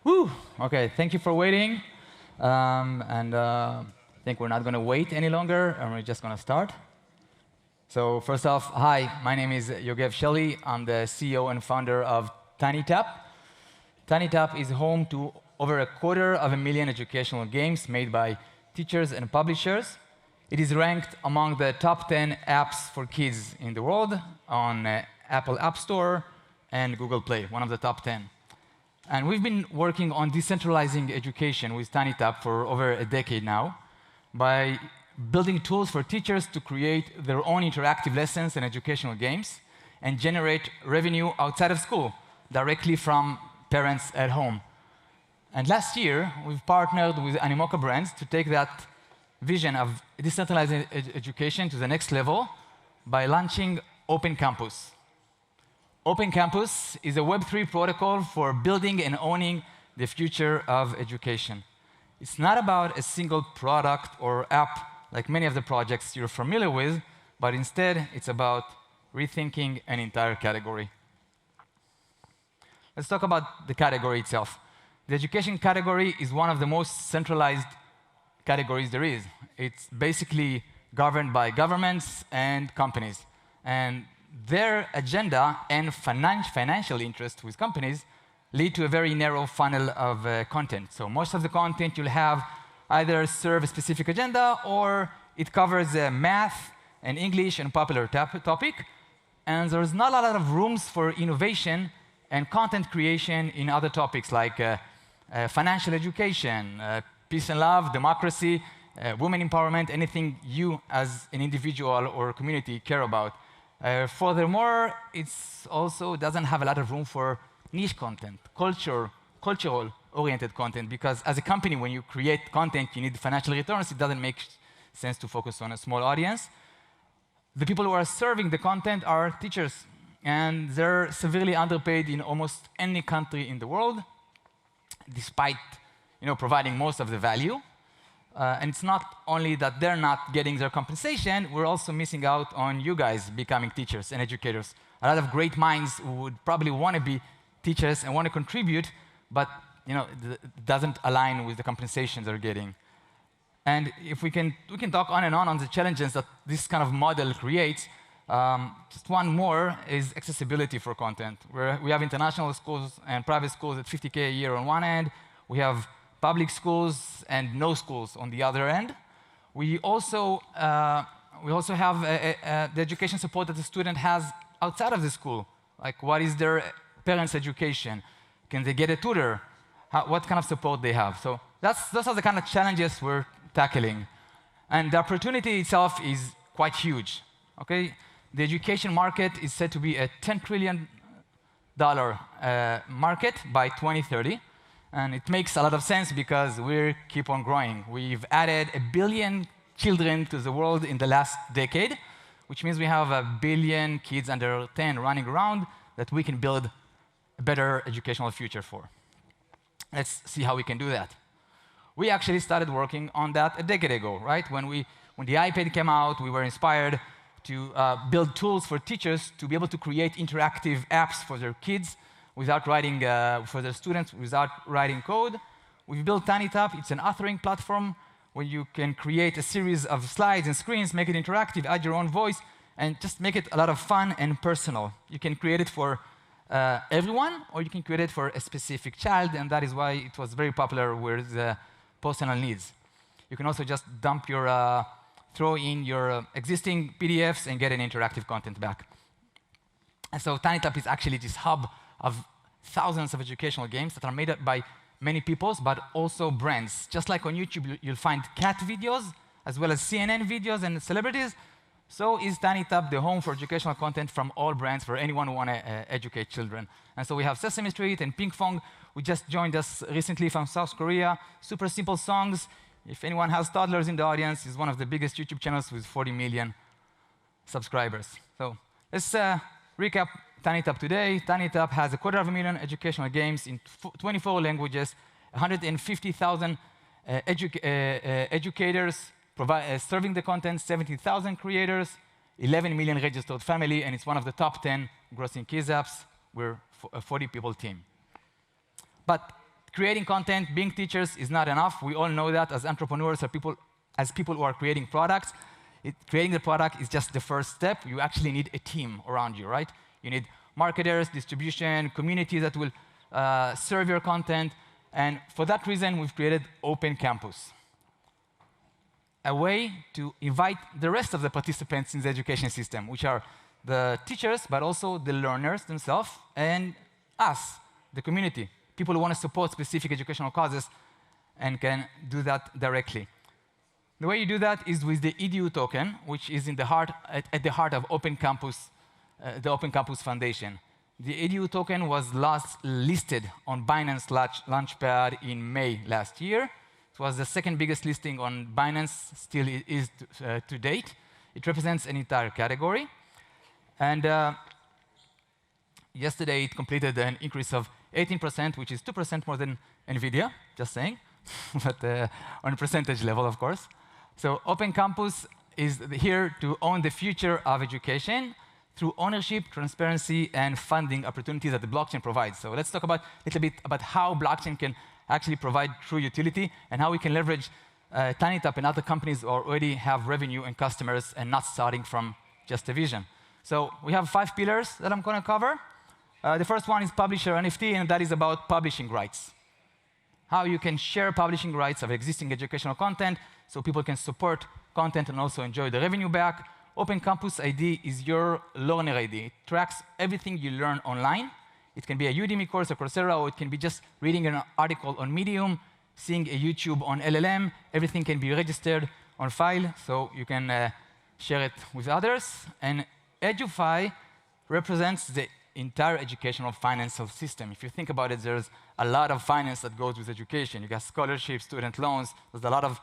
Whew. Okay, thank you for waiting. I think we're not going to wait any longer, and we're just going to start. So first off, hi, my name is Yogev Shelly. I'm the CEO and founder of TinyTap. TinyTap is home to over 250,000 educational games made by teachers and publishers. It is ranked among the top 10 apps for kids in the world on Apple App Store and Google Play, one of the top 10. And we've been working on decentralizing education with TinyTap for over a decade now by building tools for teachers to create their own interactive lessons and educational games and generate revenue outside of school directly from parents at home. And last year, we've partnered with Animoca Brands to take that vision of decentralizing education to the next level by launching Open Campus. Open Campus is a Web3 protocol for building and owning the future of education. It's not about a single product or app like many of the projects you're familiar with, but instead it's about rethinking an entire category. Let's talk about the category itself. The education category is one of the most centralized categories there is. It's basically governed by governments and companies. And their agenda and financial interest with companies lead to a very narrow funnel of content. So most of the content you'll have either serve a specific agenda or it covers math and English and popular topic. And there's not a lot of rooms for innovation and content creation in other topics like financial education, peace and love, democracy, women empowerment, anything you as an individual or community care about. Furthermore, it also doesn't have a lot of room for niche content, cultural-oriented content, because as a company, when you create content, you need financial returns. It doesn't make sense to focus on a small audience. The people who are serving the content are teachers, and they're severely underpaid in almost any country in the world, despite providing most of the value. And it's not only that they're not getting their compensation, we're also missing out on you guys becoming teachers and educators. A lot of great minds who would probably want to be teachers and want to contribute, but it doesn't align with the compensation they're getting. And if we can talk on and on the challenges that this kind of model creates. Just one more is accessibility for content, where we have international schools and private schools at $50K a year on one end. We have public schools and no schools on the other end. We also have the education support that the student has outside of the school. Like, what is their parents' education? Can they get a tutor? What kind of support they have? So those are the kind of challenges we're tackling. And the opportunity itself is quite huge. Okay? The education market is said to be a $10 trillion market by 2030. And it makes a lot of sense because we keep on growing. We've added 1 billion children to the world in the last decade, which means we have 1 billion kids under 10 running around that we can build a better educational future for. Let's see how we can do that. We actually started working on that a decade ago, right? When the iPad came out, we were inspired to build tools for teachers to be able to create interactive apps for their kids without writing, for their students, without writing code. We've built TinyTap. It's an authoring platform where you can create a series of slides and screens, make it interactive, add your own voice, and just make it a lot of fun and personal. You can create it for everyone, or you can create it for a specific child, and that is why it was very popular with personal needs. You can also just throw in your existing PDFs and get an interactive content back. And so TinyTap is actually this hub of thousands of educational games that are made up by many people, but also brands. Just like on YouTube, you'll find cat videos, as well as CNN videos and celebrities, so is TinyTap the home for educational content from all brands for anyone who want to educate children. And so we have Sesame Street and Pinkfong, who just joined us recently from South Korea. Super simple songs. If anyone has toddlers in the audience, it's one of the biggest YouTube channels with 40 million subscribers. So let's recap TinyTap today. TinyTap has 250,000 educational games in 24 languages, 150,000 educators serving the content, 70,000 creators, 11 million registered family, and it's one of the top 10 grossing kids apps. We're a 40-people team. But creating content, being teachers is not enough. We all know that as entrepreneurs, as people who are creating products. Creating the product is just the first step. You actually need a team around you, right? You need marketers, distribution, community that will serve your content. And for that reason, we've created Open Campus, a way to invite the rest of the participants in the education system, which are the teachers, but also the learners themselves, and us, the community, people who want to support specific educational causes and can do that directly. The way you do that is with the EDU token, which is at the heart of Open Campus, the Open Campus Foundation. The EDU token was last listed on Binance Launchpad in May last year. It was the second biggest listing on Binance, still is to date. It represents an entire category. And yesterday, it completed an increase of 18%, which is 2% more than NVIDIA, just saying, but on a percentage level, of course. So Open Campus is here to own the future of education through ownership, transparency, and funding opportunities that the blockchain provides. So let's talk a little bit about how blockchain can actually provide true utility and how we can leverage TinyTap and other companies who already have revenue and customers and not starting from just a vision. So we have 5 pillars that I'm going to cover. The first one is publisher NFT, and that is about publishing rights. How you can share publishing rights of existing educational content so people can support content and also enjoy the revenue back. Open Campus ID is your learner ID. It tracks everything you learn online. It can be a Udemy course or Coursera, or it can be just reading an article on Medium, seeing a YouTube on LLM. Everything can be registered on file, so you can share it with others. And Edufy represents the entire educational financial system. If you think about it, there's a lot of finance that goes with education. You got scholarships, student loans. There's a lot of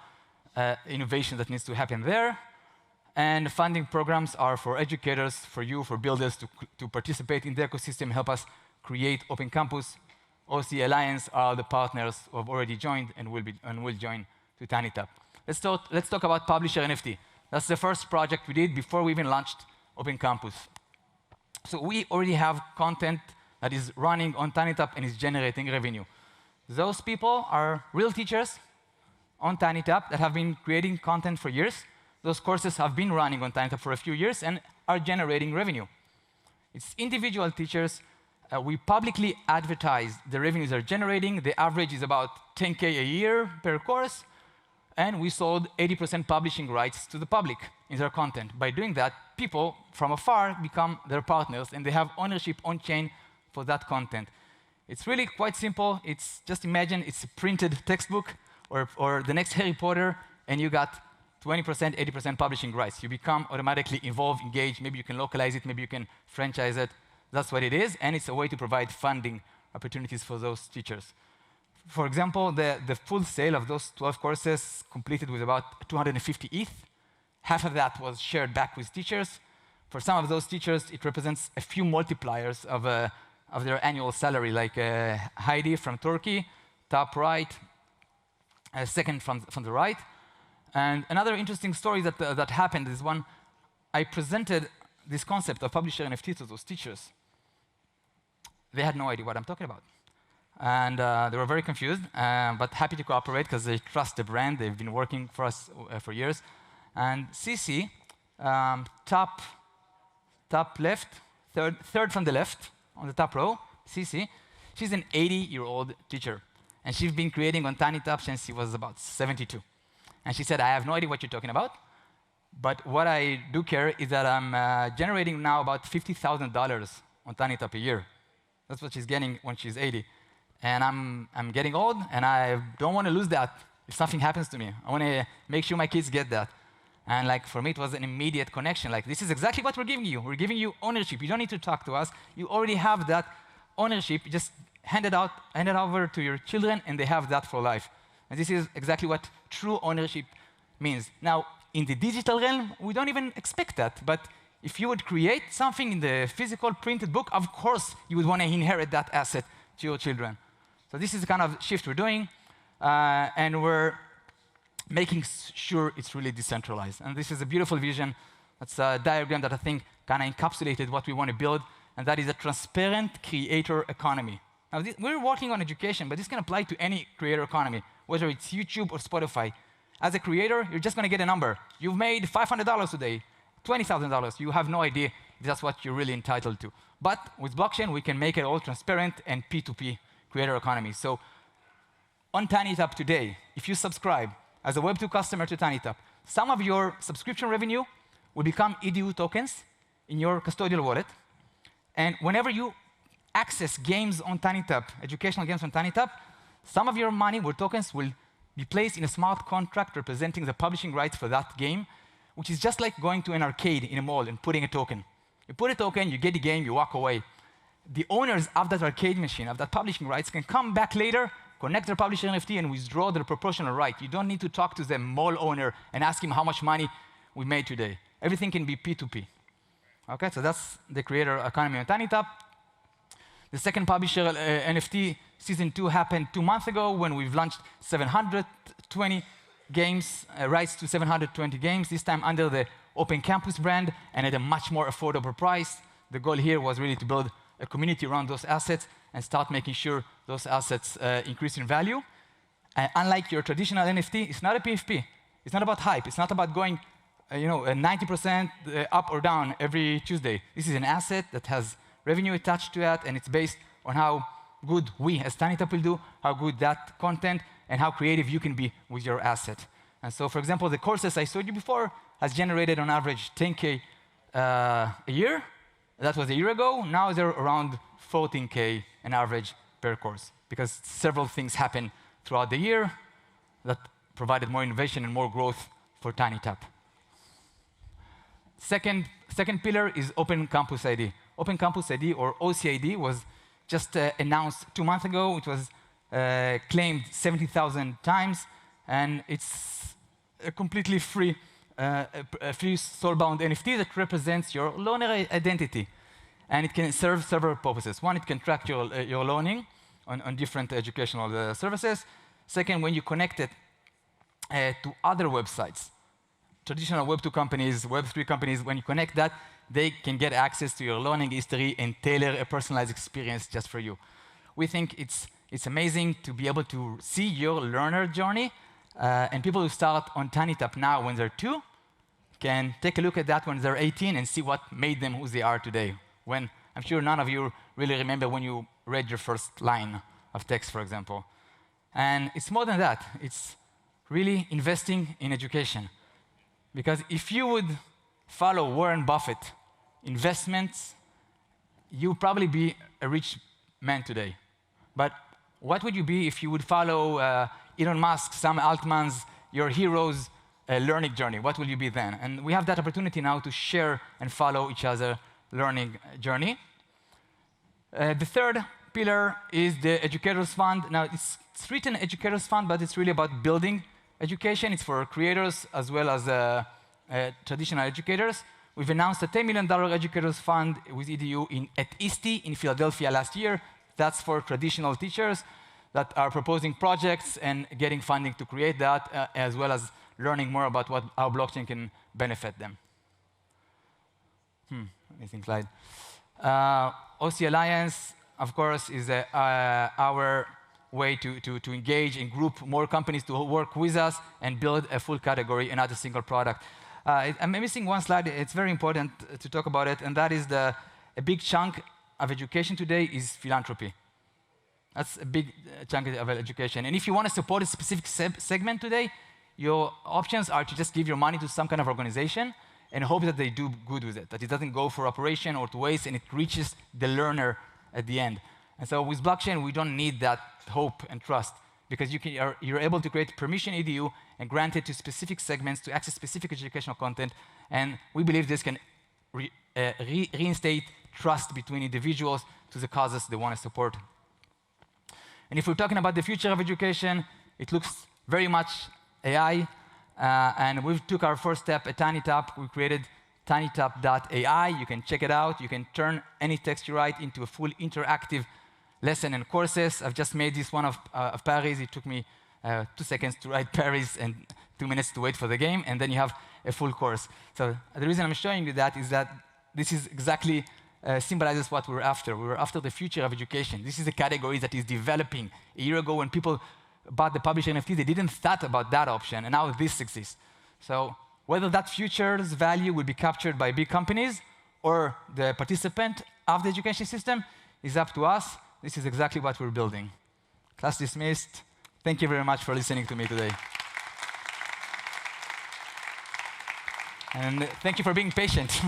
innovation that needs to happen there. And funding programs are for educators, for you, for builders to participate in the ecosystem, help us create Open Campus. OC Alliance are the partners who have already joined and will join to TinyTap. Let's talk about Publisher NFT. That's the first project we did before we even launched Open Campus. So we already have content that is running on TinyTap and is generating revenue. Those people are real teachers on TinyTap that have been creating content for years. Those courses have been running on TinyTap for a few years and are generating revenue. It's individual teachers. We publicly advertise the revenues they're generating. The average is about $10K a year per course. And we sold 80% publishing rights to the public in their content. By doing that, people from afar become their partners, and they have ownership on-chain for that content. It's really quite simple. It's just imagine it's a printed textbook or the next Harry Potter, and you got 20%, 80% publishing rights. You become automatically involved, engaged. Maybe you can localize it. Maybe you can franchise it. That's what it is, and it's a way to provide funding opportunities for those teachers. For example, the full sale of those 12 courses completed with about 250 ETH. Half of that was shared back with teachers. For some of those teachers, it represents a few multipliers of their annual salary, like Heidi from Turkey, top right, second from the right. And another interesting story that happened is when I presented this concept of publisher NFT to those teachers. They had no idea what I'm talking about. And they were very confused, but happy to cooperate because they trust the brand. They've been working for us for years. And Cici, top left, third from the left, on the top row, Cici, she's an 80-year-old teacher. And she's been creating on TinyTap since she was about 72. And she said, I have no idea what you're talking about, but what I do care is that I'm generating now about $50,000 on TinyTap a year. That's what she's getting when she's 80. And I'm getting old, and I don't want to lose that if something happens to me. I want to make sure my kids get that. And like for me, it was an immediate connection. Like, this is exactly what we're giving you. We're giving you ownership. You don't need to talk to us. You already have that ownership. You just hand it over to your children, and they have that for life. And this is exactly what true ownership means. Now, in the digital realm, we don't even expect that. But if you would create something in the physical printed book, of course, you would want to inherit that asset to your children. So this is the kind of shift we're doing, and we're making sure it's really decentralized. And this is a beautiful vision. That's a diagram that I think kind of encapsulated what we want to build, and that is a transparent creator economy. Now, we're working on education, but this can apply to any creator economy, whether it's YouTube or Spotify. As a creator, you're just going to get a number. You've made $500 today, $20,000. You have no idea if that's what you're really entitled to. But with blockchain, we can make it all transparent and P2P creator economy. So on TinyTap today, if you subscribe as a Web2 customer to TinyTap, some of your subscription revenue will become EDU tokens in your custodial wallet. And whenever you access games on TinyTap, educational games on TinyTap, some of your money or tokens will be placed in a smart contract representing the publishing rights for that game, which is just like going to an arcade in a mall and putting a token. You put a token, you get the game, you walk away. The owners of that arcade machine, of that publishing rights, can come back later, connect their publisher NFT, and withdraw their proportional right. You don't need to talk to the mall owner and ask him how much money we made today. Everything can be P2P. Okay, so that's the creator economy on TinyTap. The second publisher NFT season 2 happened 2 months ago when we've launched 720 games, rights to 720 games, this time under the Open Campus brand and at a much more affordable price. The goal here was really to build a community around those assets and start making sure those assets increase in value. Unlike your traditional NFT, it's not a PFP. It's not about hype. It's not about going 90% up or down every Tuesday. This is an asset that has revenue attached to it, and it's based on how good we as TinyTap will do, how good that content, and how creative you can be with your asset. And so, for example, the courses I showed you before has generated on average 10K a year. That was a year ago. Now they're around 14K an average per course, because several things happen throughout the year that provided more innovation and more growth for TinyTap. Second pillar is Open Campus ID. Open Campus ID, or OCID, was just announced 2 months ago. It was claimed 70,000 times, and it's a completely free soul-bound NFT that represents your loaner identity. And it can serve several purposes. One, it can track your loaning on different educational services. Second, when you connect it to other websites, traditional Web2 companies, Web3 companies, when you connect that, they can get access to your loaning history and tailor a personalized experience just for you. We think it's amazing to be able to see your learner journey, and people who start on TinyTap now when they're 2 can take a look at that when they're 18 and see what made them who they are today. When I'm sure none of you really remember when you read your first line of text, for example. And it's more than that. It's really investing in education. Because if you would follow Warren Buffett investments, you'd probably be a rich man today. But what would you be if you would follow Elon Musk, Sam Altman's, your heroes' learning journey? What will you be then? And we have that opportunity now to share and follow each other's learning journey. The third pillar is the Educators Fund. Now, it's written Educators Fund, but it's really about building education. It's for creators as well as traditional educators. We've announced a $10 million Educators Fund with EDU at ISTE in Philadelphia last year. That's for traditional teachers that are proposing projects and getting funding to create that, as well as learning more about how blockchain can benefit them. Missing slide. OC Alliance, of course, is our way to engage and group more companies to work with us and build a full category and not a single product. I'm missing one slide. It's very important to talk about it, and that is a big chunk of education today is philanthropy. That's a big chunk of education. And if you want to support a specific segment today, your options are to just give your money to some kind of organization and hope that they do good with it, that it doesn't go for operation or to waste, and it reaches the learner at the end. And so with blockchain, we don't need that hope and trust, because you're able to create permission EDU and grant it to specific segments to access specific educational content. And we believe this can reinstate trust between individuals to the causes they want to support. And if we're talking about the future of education, it looks very much AI. And we took our first step at TinyTap. We created TinyTap.ai. You can check it out. You can turn any text you write into a full interactive lesson and courses. I've just made this one of Paris. It took me 2 seconds to write Paris and 2 minutes to wait for the game, and then you have a full course. So the reason I'm showing you that is that this is exactly symbolizes what we're after. We're after the future of education. This is a category that is developing. A year ago, when people bought the publisher NFT, they didn't thought about that option, and now this exists. So whether that future's value will be captured by big companies or the participant of the education system is up to us. This is exactly what we're building. Class dismissed. Thank you very much for listening to me today. And thank you for being patient.